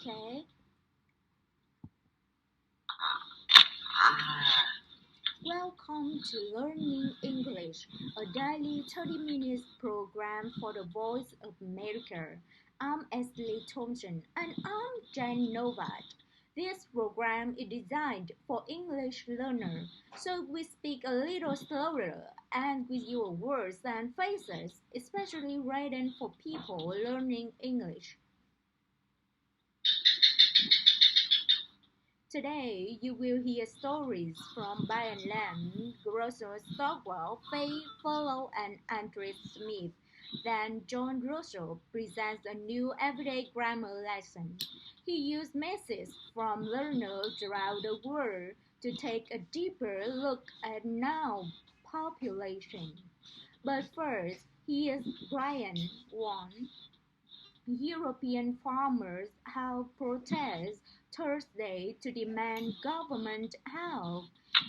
Okay. Welcome to Learning English, a daily 30 minutes program for the Voice of America. I'm Ashley Thompson and I'm Jen Novat. This program is designed for English learners, so we speak a little slower and with your words and phrases, especially written for people learning English. Today, you will hear stories from Brian Lamb, Russell Stockwell, Faye Follow, and Andrew Smith. Then John Russell presents a new everyday grammar lesson. He used messages from learners around the world to take a deeper look at noun population. But first, here's Brian 1. European farmers held protests Thursday to demand government help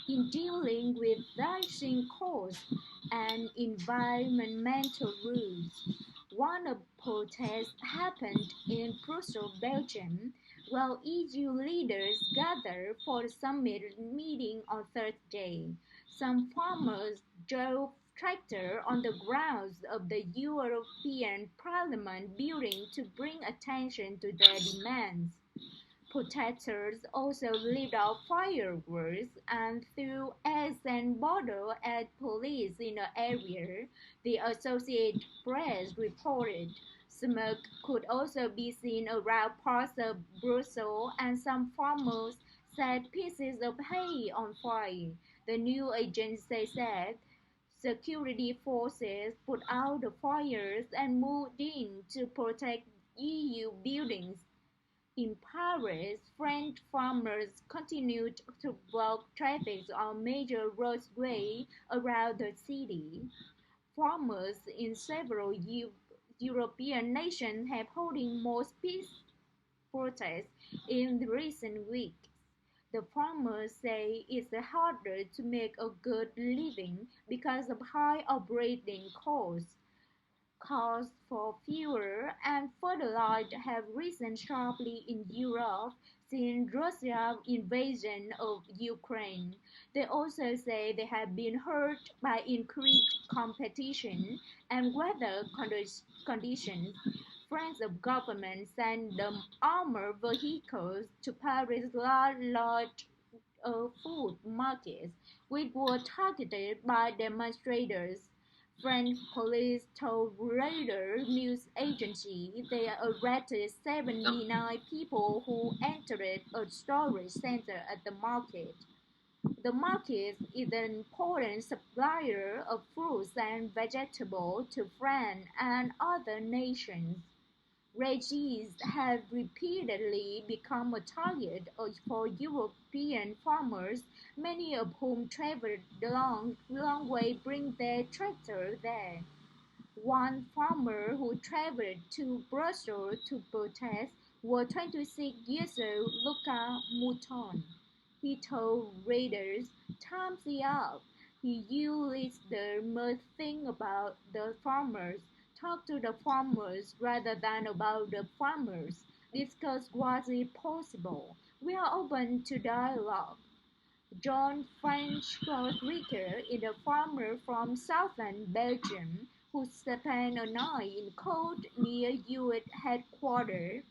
in dealing with rising costs and environmental rules. One of the protests happened in Brussels, Belgium, while EU leaders gathered for the summit meeting on Thursday. Some farmers drove tractors on the grounds of the European Parliament building to bring attention to their demands. Protesters also lit off fireworks and threw eggs and bottles at police in the area, the Associated Press reported. Smoke could also be seen around parts of Brussels, and some farmers set pieces of hay on fire. The news agency said security forces put out the fires and moved in to protect EU buildings. In Paris, French farmers continued to block traffic on major roadways around the city. Farmers in several European nations have holding more peace protests in recent weeks. The farmers say it's harder to make a good living because of high operating costs. Costs for fuel and fertilizer have risen sharply in Europe since Russia's invasion of Ukraine. They also say they have been hurt by increased competition and weather conditions. France's government sent the armored vehicles to Paris' large food markets, which were targeted by demonstrators. French police told Reuters news agency they arrested 79 people who entered a storage center at the market. The market is an important supplier of fruits and vegetables to France and other nations. Refugees have repeatedly become a target for European farmers, many of whom travel the long way bring their tractor there. One farmer who traveled to Brussels to protest was 26 years old Luca Mouton. He told readers, "Time's up. You listeners must think about the farmers, talk to the farmers rather than about the farmers, discuss what is possible. We are open to dialogue." John French Rodriguez is a farmer from southern Belgium who spent a night in cold near US headquarters.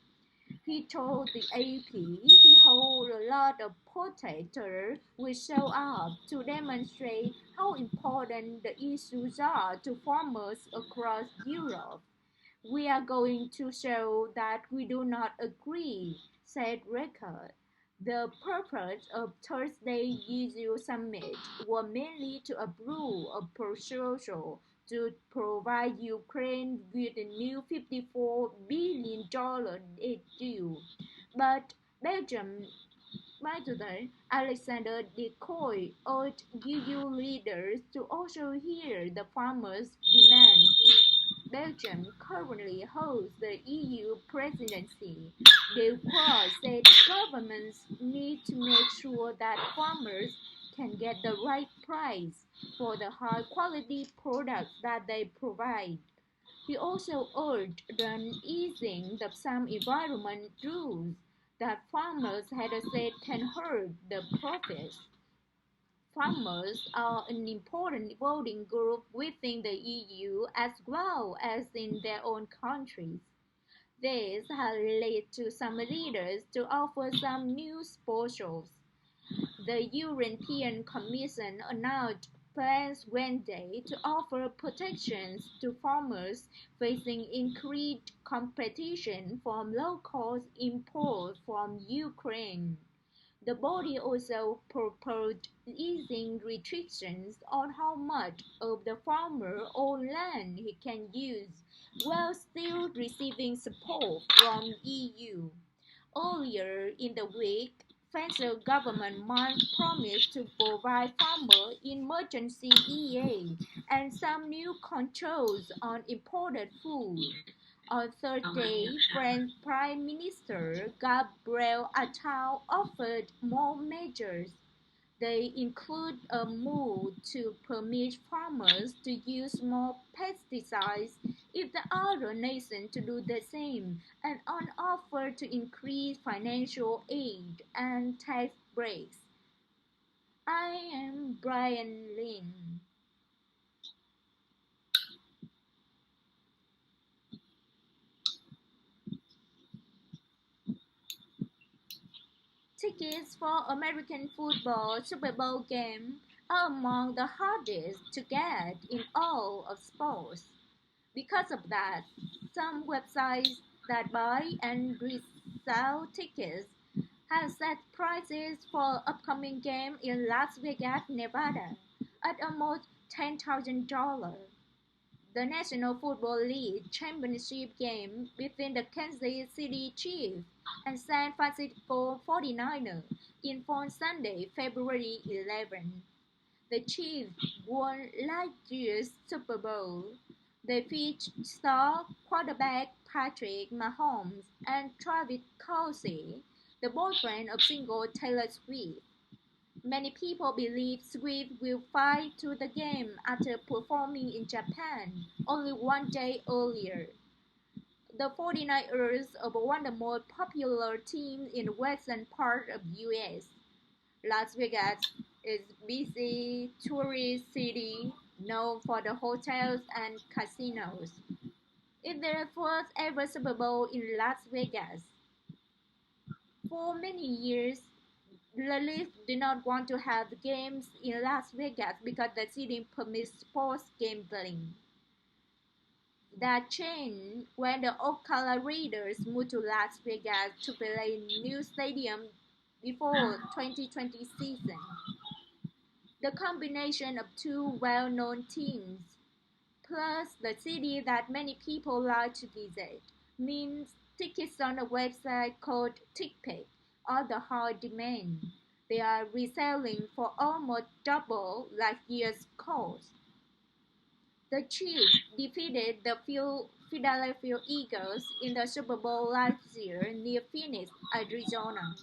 He told the AP he hoped a lot of protesters would show up to demonstrate how important the issues are to farmers across Europe. "We are going to show that we do not agree," said Rickard. The purpose of Thursday's EU summit was mainly to approve a proposal to provide Ukraine with a new $54 billion aid deal. But Belgium President Alexander De Croo urged EU leaders to also hear the farmers' demands. Belgium currently holds the EU presidency. De Croo said governments need to make sure that farmers can get the right price for the high-quality products that they provide. He also urged the easing of some environment rules. that farmers had said can hurt the profits. Farmers are an important voting group within the EU as well as in their own countries. This has led to some leaders to offer some new proposals. The European Commission announced plans Wednesday to offer protections to farmers facing increased competition from low-cost imports from Ukraine. The body also proposed easing restrictions on how much of the farmer-owned land he can use while still receiving support from EU. Earlier in the week, federal government promised to provide farmers emergency EA and some new controls on imported food. On Thursday, French Prime Minister Gabriel Attal offered more measures. They include a move to permit farmers to use more pesticides if the other nations to do the same, and an offer to increase financial aid and tax breaks. I am Brian Lin. Tickets for American football Super Bowl game are among the hardest to get in all of sports. Because of that, some websites that buy and resell tickets have set prices for upcoming game in Las Vegas, Nevada at almost $10,000. The National Football League championship game between the Kansas City Chiefs and San Francisco 49ers is on Sunday, February 11. The Chiefs won last year's Super Bowl. They featured star quarterback Patrick Mahomes and Travis Kelce, the boyfriend of singer Taylor Swift. Many people believe Swift will fly to the game after performing in Japan only one day earlier. The 49ers are one of the most popular teams in the western part of the US. Las Vegas is a busy tourist city known for the hotels and casinos. It's their first ever Super Bowl in Las Vegas. For many years, the league did not want to have games in Las Vegas because the city permits sports gambling. That changed when the Oakland Raiders moved to Las Vegas to play in a new stadium before 2020 season. The combination of two well-known teams, plus the city that many people like to visit, means tickets on a website called TickPick are the high demand. They are reselling for almost double last year's cost. The Chiefs defeated the Philadelphia Eagles in the Super Bowl last year near Phoenix, Arizona.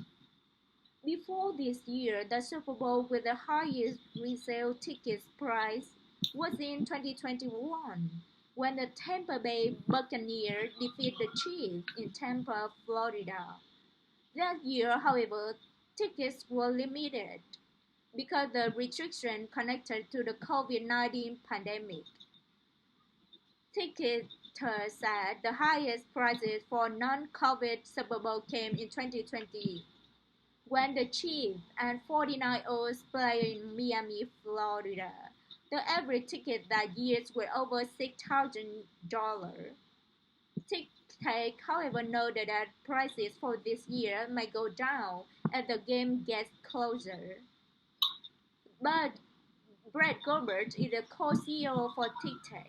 Before this year, the Super Bowl with the highest resale tickets price was in 2021 when the Tampa Bay Buccaneers defeated the Chiefs in Tampa, Florida. That year, however, tickets were limited because of the restrictions connected to the COVID-19 pandemic. Ticketers said the highest prices for non-COVID Super Bowl came in 2020 when the Chiefs and 49ers played in Miami, Florida. The average ticket that year was over $6,000. TikTok, however, noted that prices for this year may go down as the game gets closer. But Brett Gilbert is the co-CEO for TikTok.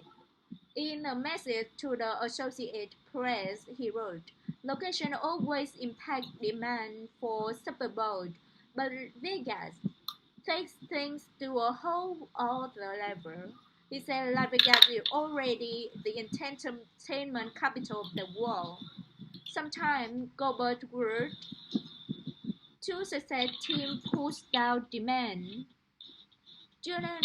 In a message to the Associated Press, he wrote, "Location always impacts demand for Super Bowl, but Vegas takes things to a whole other level." He said Las Vegas is already the entertainment capital of the world. Sometimes Gilbert wrote, "Two success teams push down demand." Jordan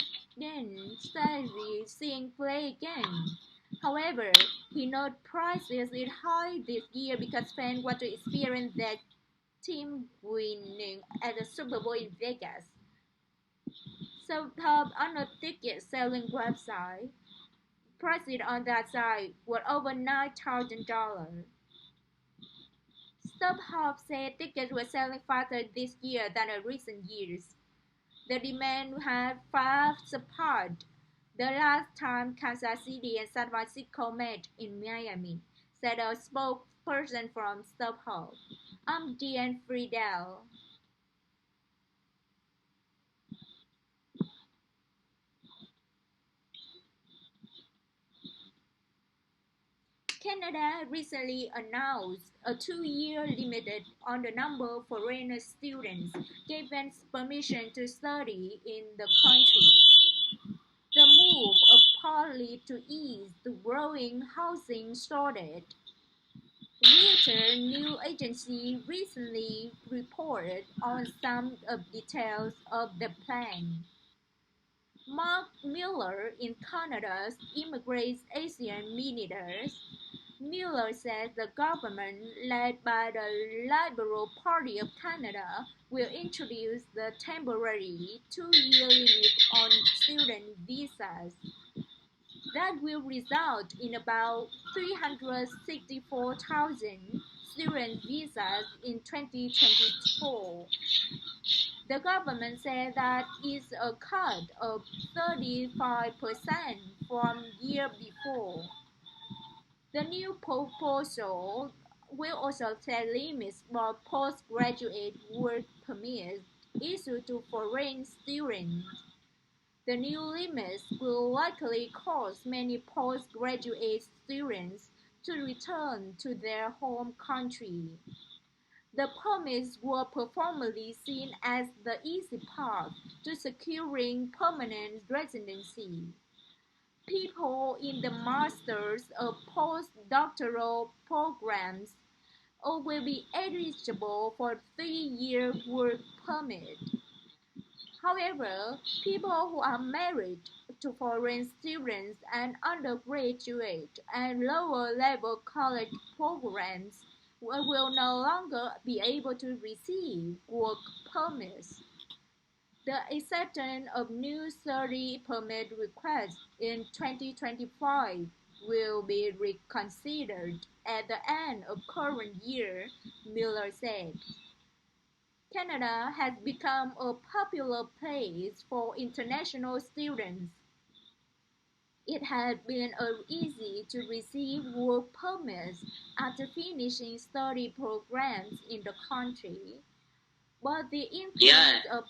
started seeing play again. However, he noted prices is high this year because fans want to experience that team winning at the Super Bowl in Vegas. So on a ticket selling website, prices on that site were over $9,000. StubHub said tickets were selling faster this year than in recent years. The demand had far surpassed the last time Kansas City and San Francisco met in Miami, said a spokesperson from StubHub. I'm Deanne Friedel. Canada recently announced a 2-year limit on the number of foreign students given permission to study in the country. The move partly to ease the growing housing shortage. Reuters news agency recently reported on some of details of the plan. Mark Miller in Canada's Immigrant Asian Ministers. Miller says the government, led by the Liberal Party of Canada, will introduce the temporary 2-year limit on student visas. That will result in about 364,000 student visas in 2024. The government said that is a cut of 35% from year before. The new proposal will also set limits for postgraduate work permits issued to foreign students. The new limits will likely cause many postgraduate students to return to their home country. The permits were formerly seen as the easy path to securing permanent residency. People in the master's or postdoctoral programs will be eligible for 3-year work permit. However, people who are married to foreign students and undergraduate and lower-level college programs will no longer be able to receive work permits. The acceptance of new study permit requests in 2025 will be reconsidered at the end of current year, Miller said. Canada has become a popular place for international students. It has been easy to receive work permits after finishing study programs in the country, but the influx of